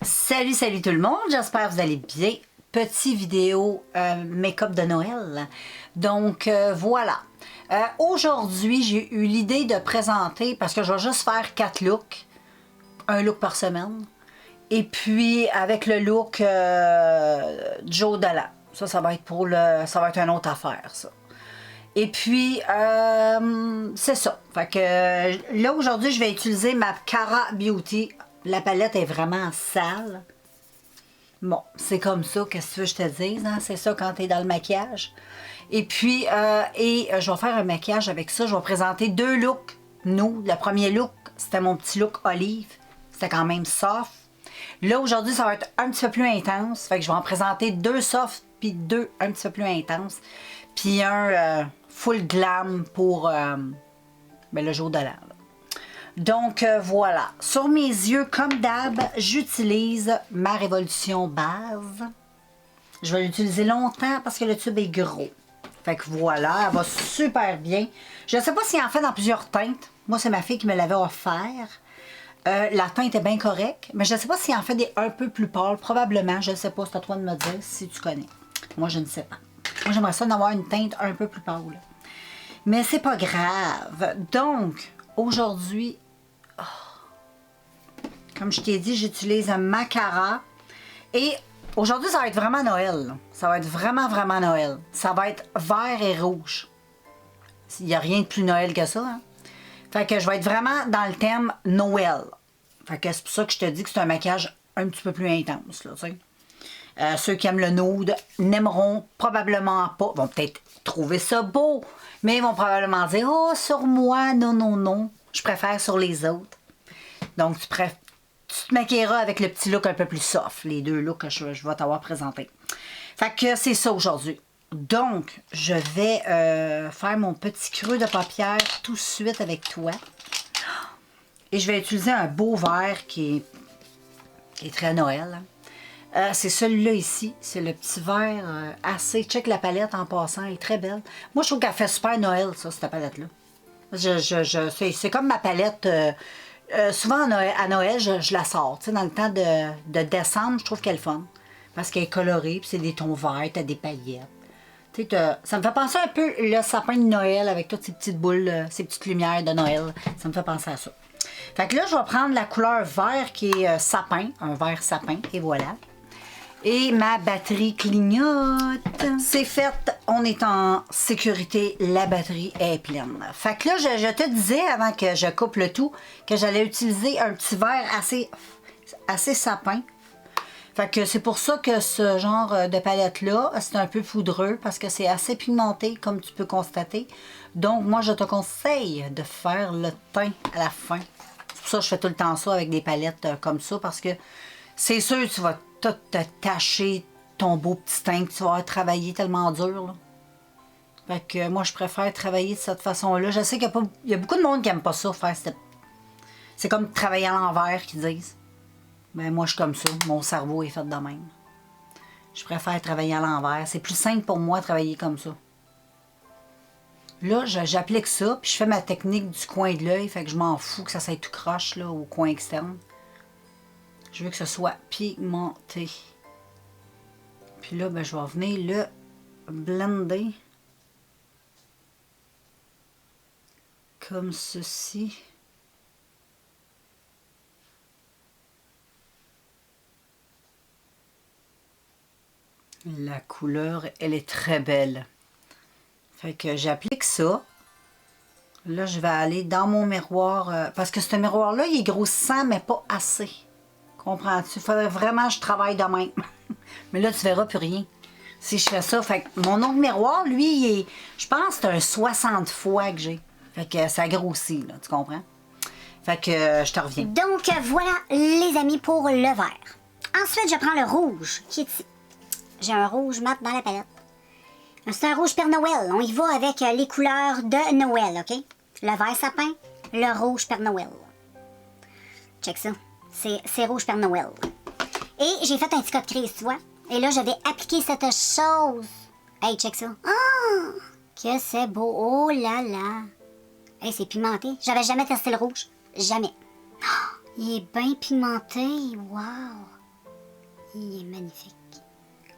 Salut, salut tout le monde, j'espère que vous allez bien. Petite vidéo make-up de Noël. Donc voilà. Aujourd'hui, j'ai eu l'idée de présenter, parce que je vais juste faire 4 looks, un look par semaine. Et puis avec le look Joe Dallas. Ça va être pour ça va être une autre affaire, ça. Et puis, c'est ça. Fait que là, aujourd'hui, je vais utiliser ma Cara Beauty. La palette est vraiment sale. Bon, c'est comme ça, qu'est-ce que tu veux que je te dise, hein? C'est ça quand tu es dans le maquillage. Et puis, je vais faire un maquillage avec ça. Je vais présenter 2 looks. Le premier look, c'était mon petit look olive. C'était quand même soft. Là, aujourd'hui, ça va être un petit peu plus intense. Fait que je vais en présenter 2 soft, puis 2 un petit peu plus intenses. Puis un full glam pour le jour de l'an. Donc voilà, sur mes yeux, comme d'hab, j'utilise ma Révolution base. Je vais l'utiliser longtemps parce que le tube est gros. Fait que voilà, elle va super bien. Je ne sais pas s'il en fait dans plusieurs teintes. Moi, c'est ma fille qui me l'avait offert. La teinte est bien correcte, mais je ne sais pas s'il en fait des un peu plus pâles. Probablement, je ne sais pas, c'est à toi de me dire si tu connais. Moi, je ne sais pas. Moi, j'aimerais ça d'avoir une teinte un peu plus pâle. Mais c'est pas grave. Donc, aujourd'hui, comme je t'ai dit, j'utilise un Cara. Et aujourd'hui, ça va être vraiment Noël. Ça va être vraiment, vraiment Noël. Ça va être vert et rouge. Il n'y a rien de plus Noël que ça. Hein? Fait que je vais être vraiment dans le thème Noël. Fait que c'est pour ça que je te dis que c'est un maquillage un petit peu plus intense. Là, tu sais. Ceux qui aiment le nude n'aimeront probablement pas, vont peut-être trouver ça beau, mais ils vont probablement dire « Oh, sur moi, non, non, non, je préfère sur les autres. » Donc, tu te maquilleras avec le petit look un peu plus soft, les 2 looks que je vais t'avoir présentés. Fait que c'est ça aujourd'hui. Donc, je vais faire mon petit creux de paupière tout de suite avec toi. Et je vais utiliser un beau vert qui est très Noël. Hein. C'est celui-là ici. C'est le petit vert assez... Check la palette en passant, elle est très belle. Moi, je trouve qu'elle fait super Noël, ça, cette palette-là. C'est comme ma palette... souvent, à Noël, je la sors. Tu sais, dans le temps de décembre, je trouve qu'elle est fun. Parce qu'elle est colorée, puis c'est des tons verts, t'as des paillettes. Tu sais, ça me fait penser un peu le sapin de Noël avec toutes ces petites boules, ces petites lumières de Noël. Ça me fait penser à ça. Fait que là, je vais prendre la couleur vert qui est sapin, un vert sapin, et voilà. Et ma batterie clignote. C'est fait, on est en sécurité, la batterie est pleine. Fait que là, je te disais, avant que je coupe le tout, que j'allais utiliser un petit verre assez sapin. Fait que c'est pour ça que ce genre de palette-là, c'est un peu poudreux, parce que c'est assez pigmenté, comme tu peux constater. Donc, moi, je te conseille de faire le teint à la fin. C'est pour ça que je fais tout le temps ça avec des palettes comme ça, parce que c'est sûr que tu vas tout te tacher ton beau petit teint que tu vas travailler tellement dur. Là. Fait que moi, je préfère travailler de cette façon-là. Je sais qu'il y a beaucoup de monde qui n'aime pas ça, faire cette... C'est comme travailler à l'envers, qu'ils disent. Ben moi, je suis comme ça. Mon cerveau est fait de même. Je préfère travailler à l'envers. C'est plus simple pour moi de travailler comme ça. Là, j'applique ça, puis je fais ma technique du coin de l'œil. Fait que je m'en fous que ça soit tout croche là, au coin externe. Je veux que ce soit pigmenté. Puis là, ben, je vais venir le blender. Comme ceci. La couleur, elle est très belle. Fait que j'applique ça. Là, je vais aller dans mon miroir. Parce que ce miroir-là, il est grossissant, mais pas assez. Comprends-tu? Il faudrait vraiment que je travaille de même. Mais là, tu verras plus rien. Si je fais ça, fait que mon autre miroir, lui, je pense que c'est un 60 fois que j'ai. Fait que ça grossit, là, tu comprends? Fait que je te reviens. Donc voilà, les amis, pour le vert. Ensuite, je prends le rouge, qui est ici. J'ai un rouge mat dans la palette. C'est un rouge Père Noël. On y va avec les couleurs de Noël, OK? Le vert sapin, le rouge Père Noël. Check ça. C'est rouge Père Noël. Et j'ai fait un petit code crise, tu vois. Et là, je vais appliquer cette chose. Hey, check ça. Ah! Que c'est beau. Oh là là. Hey, c'est pigmenté. J'avais jamais testé le rouge. Jamais. Oh, il est bien pigmenté. Wow. Il est magnifique.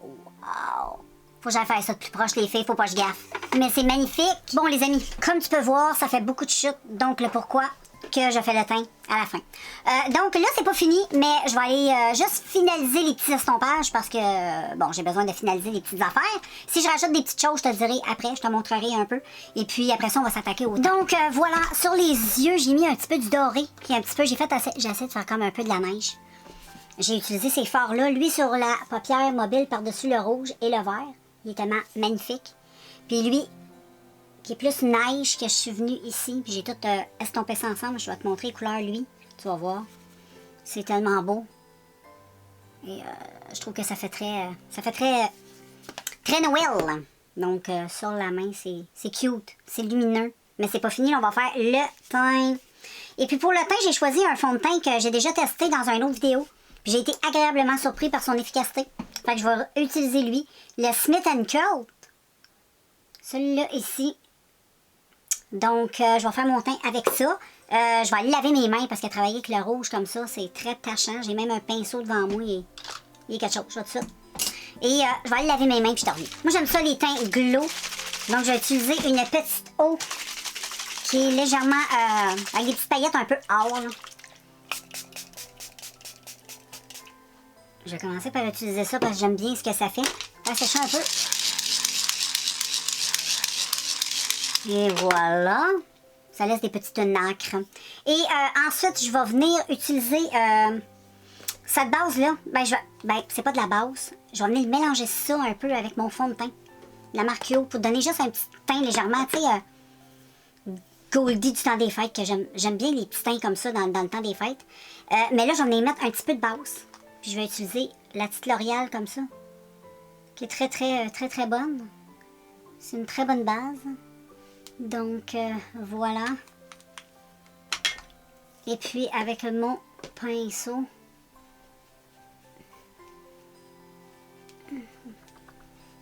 Wow! Faut que j'aille faire ça de plus proche, les filles, faut pas que je gaffe. Mais c'est magnifique! Bon, les amis, comme tu peux voir, ça fait beaucoup de chutes, donc le pourquoi que je fais le teint à la fin. Donc là, c'est pas fini, mais je vais aller juste finaliser les petits estompages parce que, bon, j'ai besoin de finaliser les petites affaires. Si je rajoute des petites choses, je te le dirai après, je te montrerai un peu. Et puis après ça, on va s'attaquer au teint. Donc voilà, sur les yeux, j'ai mis un petit peu du doré, puis un petit peu, j'ai essayé de faire comme un peu de la neige. J'ai utilisé ces fards-là, lui sur la paupière mobile par-dessus le rouge et le vert. Il est tellement magnifique. Puis lui, qui est plus neige, que je suis venue ici, puis j'ai tout estompé ça ensemble. Je vais te montrer les couleurs, lui. Tu vas voir. C'est tellement beau. Et je trouve que ça fait très Noël. Donc, sur la main, c'est cute. C'est lumineux. Mais c'est pas fini, on va faire le teint. Et puis pour le teint, j'ai choisi un fond de teint que j'ai déjà testé dans une autre vidéo. J'ai été agréablement surpris par son efficacité. Fait que je vais utiliser lui. Le Smith & Co. Celui-là ici. Donc, je vais faire mon teint avec ça. Je vais aller laver mes mains parce que travailler avec le rouge comme ça, c'est très tachant. J'ai même un pinceau devant moi. Il y a quelque chose, je vois tout ça. Et je vais aller laver mes mains puis je te reviens. Moi, j'aime ça les teints glow. Donc, je vais utiliser une petite eau qui est légèrement avec des petites paillettes un peu or. Là. Je vais commencer par utiliser ça parce que j'aime bien ce que ça fait. Ça sécher un peu. Et voilà. Ça laisse des petites nacres. Et ensuite, je vais venir utiliser cette base-là. C'est pas de la base. Je vais venir mélanger ça un peu avec mon fond de teint. La marque Yo, pour donner juste un petit teint légèrement, tu sais, Goldie du temps des fêtes, que j'aime bien les petits teints comme ça dans le temps des fêtes. Mais là, je vais venir mettre un petit peu de base. Puis je vais utiliser la petite L'Oréal comme ça, qui est très bonne. C'est une très bonne base. Donc, voilà. Et puis, avec mon pinceau,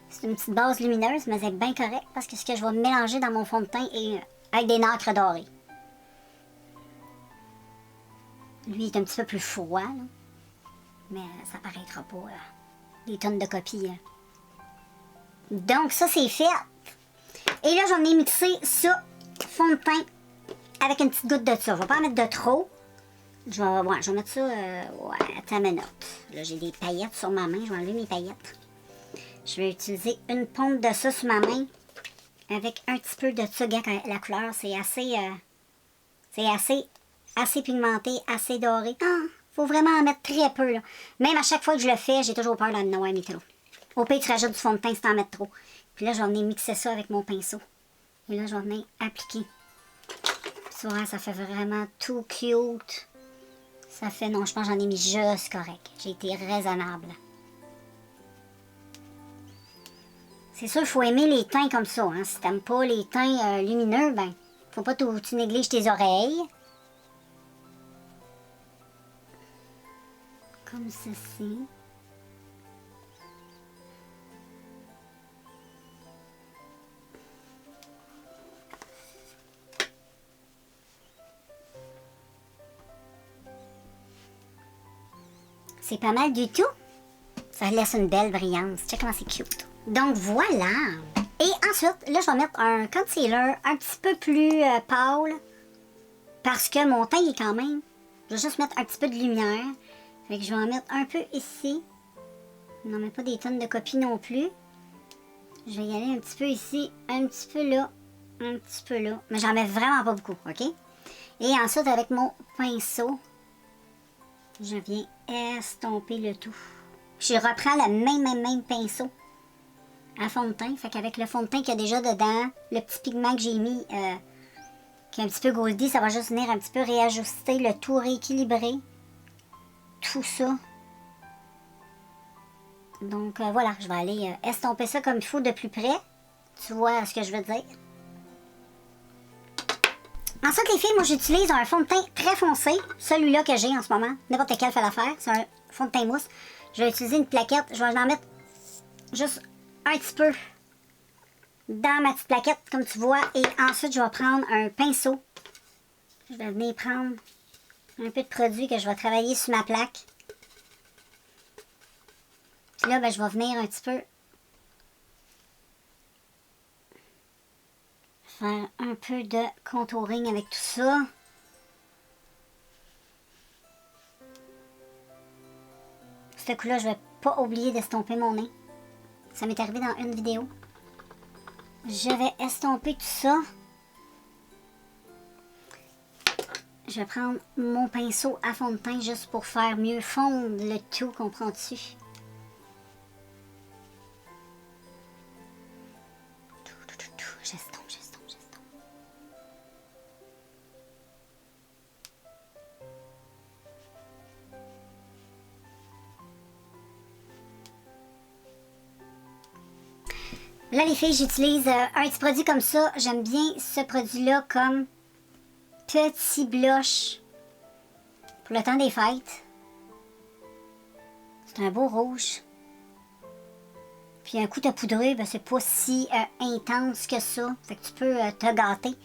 c'est une petite base lumineuse, mais c'est bien correct parce que ce que je vais mélanger dans mon fond de teint est avec des nacres dorées. Lui est un petit peu plus froid, là. Mais ça paraîtra pas, des tonnes de copies. Donc, ça, c'est fait. Et là, j'en ai mixé ça, fond de teint, avec une petite goutte de ça. Je vais pas en mettre de trop. Je vais mettre ça, attends une minute. Là, j'ai des paillettes sur ma main. Je vais enlever mes paillettes. Je vais utiliser une pompe de ça sur ma main, avec un petit peu de ça. La couleur, c'est assez pigmenté, assez doré. Faut vraiment en mettre très peu, là. Même à chaque fois que je le fais, j'ai toujours peur d'en avoir mis trop. Au pire, tu rajoutes du fond de teint si t'en mets trop. Puis là, je vais venir mixer ça avec mon pinceau. Et là, je vais venir appliquer. Tu vois, ça fait vraiment tout cute. Ça fait, non, je pense que j'en ai mis juste correct. J'ai été raisonnable. C'est sûr, il faut aimer les teints comme ça. Hein. Si t'aimes pas les teints lumineux, ben, faut pas que tu négliges tes oreilles. Comme ceci. C'est pas mal du tout. Ça laisse une belle brillance. Tu sais comment c'est cute. Donc voilà. Et ensuite, là, je vais mettre un concealer un petit peu plus pâle. Parce que mon teint est quand même... Je vais juste mettre un petit peu de lumière. Fait que je vais en mettre un peu ici. Non, mais pas des tonnes de copies non plus. Je vais y aller un petit peu ici, un petit peu là, un petit peu là. Mais j'en mets vraiment pas beaucoup, OK? Et ensuite, avec mon pinceau, je viens estomper le tout. Je reprends le même pinceau à fond de teint. Fait qu'avec le fond de teint qu'il y a déjà dedans, le petit pigment que j'ai mis, qui est un petit peu goldie, ça va juste venir un petit peu réajuster le tout, rééquilibrer. Tout ça. Donc voilà, je vais aller estomper ça comme il faut de plus près. Tu vois ce que je veux dire. Ensuite, les filles, moi j'utilise un fond de teint très foncé. Celui-là que j'ai en ce moment. N'importe quel fait l'affaire. C'est un fond de teint mousse. Je vais utiliser une plaquette. Je vais en mettre juste un petit peu dans ma petite plaquette, comme tu vois. Et ensuite, je vais prendre un pinceau. Je vais venir prendre un peu de produit que je vais travailler sur ma plaque. Puis là, ben, je vais venir un petit peu faire un peu de contouring avec tout ça. Ce coup-là, je vais pas oublier d'estomper mon nez. Ça m'est arrivé dans une vidéo. Je vais estomper tout ça. Je vais prendre mon pinceau à fond de teint juste pour faire mieux fondre le tout qu'on prend dessus. J'estompe, j'estompe, j'estompe. Là, les filles, j'utilise un petit produit comme ça. J'aime bien ce produit-là comme petit blush pour le temps des fêtes. C'est un beau rouge. Puis un coup de poudré, ben, c'est pas si intense que ça. Fait que tu peux te gâter.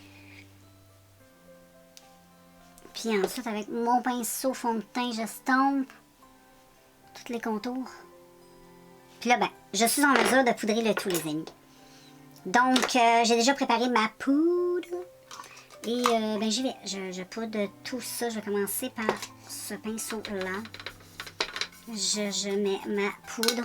Puis ensuite, avec mon pinceau fond de teint, j'estompe tous les contours. Puis là, ben, je suis en mesure de poudrer le tout, les amis. Donc, j'ai déjà préparé ma poudre. Et ben, j'y vais. Je poudre tout ça. Je vais commencer par ce pinceau-là. Je mets ma poudre.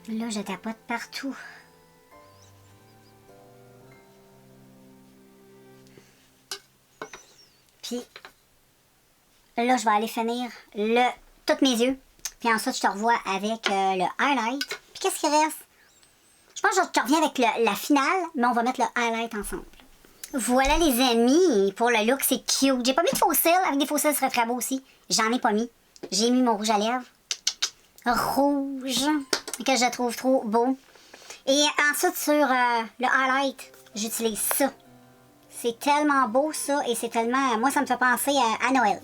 Là, je tapote partout. Puis, là, je vais aller finir tous mes yeux. Puis ensuite, je te revois avec le highlight. Puis, qu'est-ce qui reste? Je pense que je te reviens avec la finale, mais on va mettre le highlight ensemble. Voilà, les amis. Pour le look, c'est cute. J'ai pas mis de faux cils. Avec des faux cils, ce serait très beau aussi. J'en ai pas mis. J'ai mis mon rouge à lèvres. Rouge. Que je trouve trop beau. Et ensuite, sur le highlight, j'utilise ça. C'est tellement beau, ça. Et c'est tellement... Moi, ça me fait penser à Noël.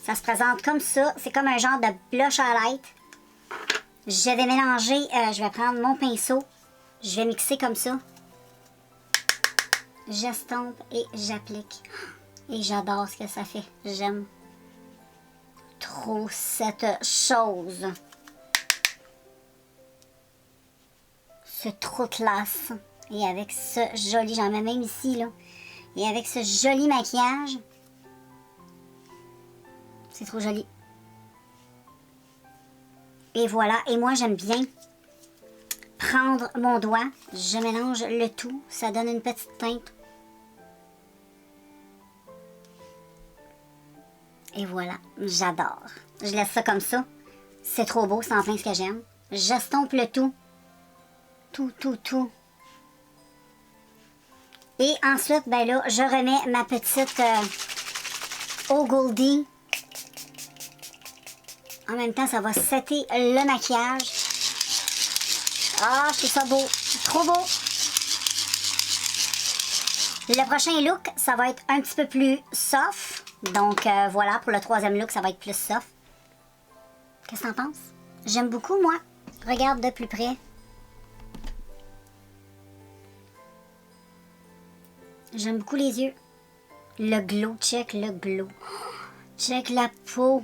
Ça se présente comme ça. C'est comme un genre de blush highlight. Je vais mélanger... je vais prendre mon pinceau. Je vais mixer comme ça. J'estompe et j'applique. Et j'adore ce que ça fait. J'aime trop cette chose. C'est trop classe. Et avec ce joli... J'en mets même ici, là. Et avec ce joli maquillage. C'est trop joli. Et voilà. Et moi, j'aime bien prendre mon doigt. Je mélange le tout. Ça donne une petite teinte. Et voilà. J'adore. Je laisse ça comme ça. C'est trop beau. C'est en plein ce que j'aime. J'estompe le tout. Tout. Et ensuite, ben là, je remets ma petite eau Goldie. En même temps, ça va setter le maquillage. Ah, je trouve ça beau. Trop beau. Le prochain look, ça va être un petit peu plus soft. Donc, voilà, pour le troisième look, ça va être plus soft. Qu'est-ce que t'en penses? J'aime beaucoup, moi. Regarde de plus près. J'aime beaucoup les yeux. Le glow, check le glow. Check la peau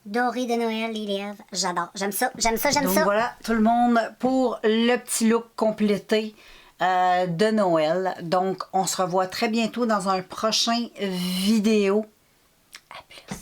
dorée de Noël, les lèvres. J'adore. J'aime ça, j'aime ça, j'aime ça. Donc voilà, tout le monde, pour le petit look complété de Noël. Donc, on se revoit très bientôt dans un prochain vidéo. À plus.